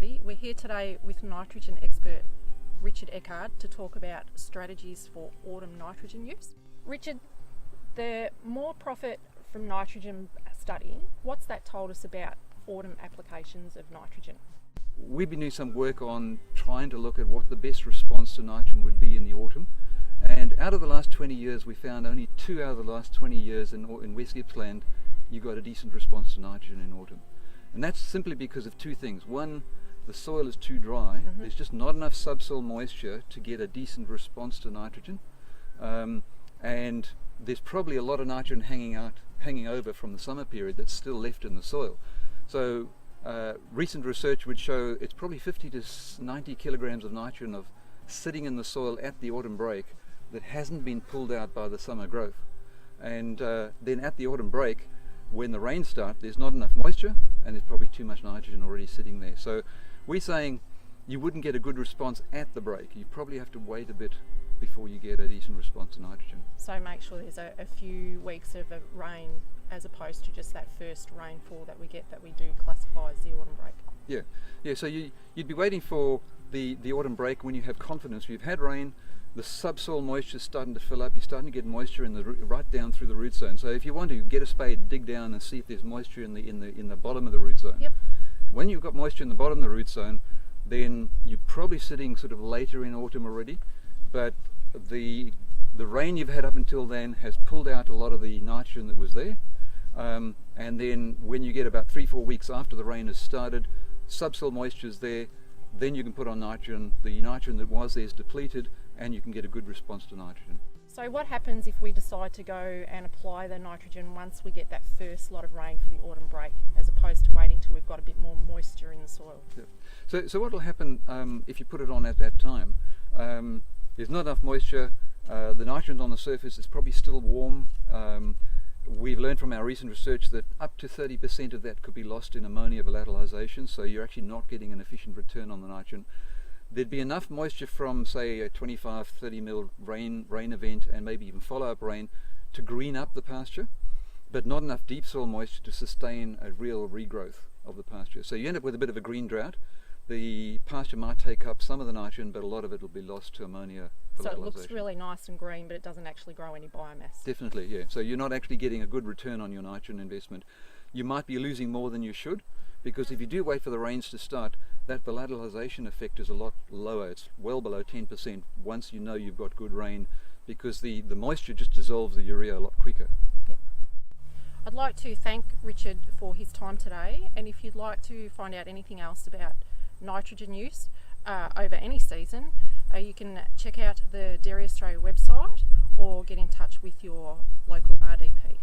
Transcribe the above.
everybody. We're here today with nitrogen expert Richard Eckard to talk about strategies for autumn nitrogen use. Richard, the more profit from nitrogen study, what's that told us about autumn applications of nitrogen? We've been doing some work on trying to look at what the best response to nitrogen would be in the autumn. And out of the last 20 years, we found only 2 out of the last 20 years in West Gippsland, you got a decent response to nitrogen in autumn. And that's simply because of two things. One, the soil is too dry. There's just not enough subsoil moisture to get a decent response to nitrogen. And there's probably a lot of nitrogen hanging over from the summer period that's still left in the soil. So recent research would show it's probably 50 to 90 kilograms of nitrogen sitting in the soil at the autumn break that hasn't been pulled out by the summer growth. And then at the autumn break, when the rains start, there's not enough moisture and there's probably too much nitrogen already sitting there. So we're saying you wouldn't get a good response at the break. You probably have to wait a bit before you get a decent response to nitrogen. So make sure there's a few weeks of rain as opposed to just that first rainfall that we get that we do classify as the autumn break. Yeah. So you'd be waiting for the autumn break when you have confidence. You've had rain, the subsoil moisture is starting to fill up, you're starting to get moisture right down through the root zone. So if you want to get a spade, dig down and see if there's moisture in the bottom of the root zone. Yep. When you've got moisture in the bottom of the root zone, then you're probably sitting sort of later in autumn already, but the rain you've had up until then has pulled out a lot of the nitrogen that was there. And then when you get about 3-4 weeks after the rain has started, subsoil moisture is there, then you can put on nitrogen. The nitrogen that was there is depleted and you can get a good response to nitrogen. So what happens if we decide to go and apply the nitrogen once we get that first lot of rain for the autumn break, as opposed to waiting till we've got a bit more moisture in the soil? Yeah. So what will happen if you put it on at that time? There's not enough moisture, the nitrogen on the surface is probably still warm. We've learned from our recent research that up to 30% of that could be lost in ammonia volatilization, so you're actually not getting an efficient return on the nitrogen. There'd be enough moisture from, say, a 25-30 mil rain event and maybe even follow-up rain to green up the pasture, but not enough deep soil moisture to sustain a real regrowth of the pasture. So you end up with a bit of a green drought. The pasture might take up some of the nitrogen, but a lot of it will be lost to ammonia volatilization. So it looks really nice and green, but it doesn't actually grow any biomass. Definitely, yeah. So you're not actually getting a good return on your nitrogen investment. You might be losing more than you should, because if you do wait for the rains to start, that volatilization effect is a lot lower. It's well below 10% once you know you've got good rain, because the moisture just dissolves the urea a lot quicker. Yep. I'd like to thank Richard for his time today, and if you'd like to find out anything else about nitrogen use over any season, you can check out the Dairy Australia website or get in touch with your local RDP.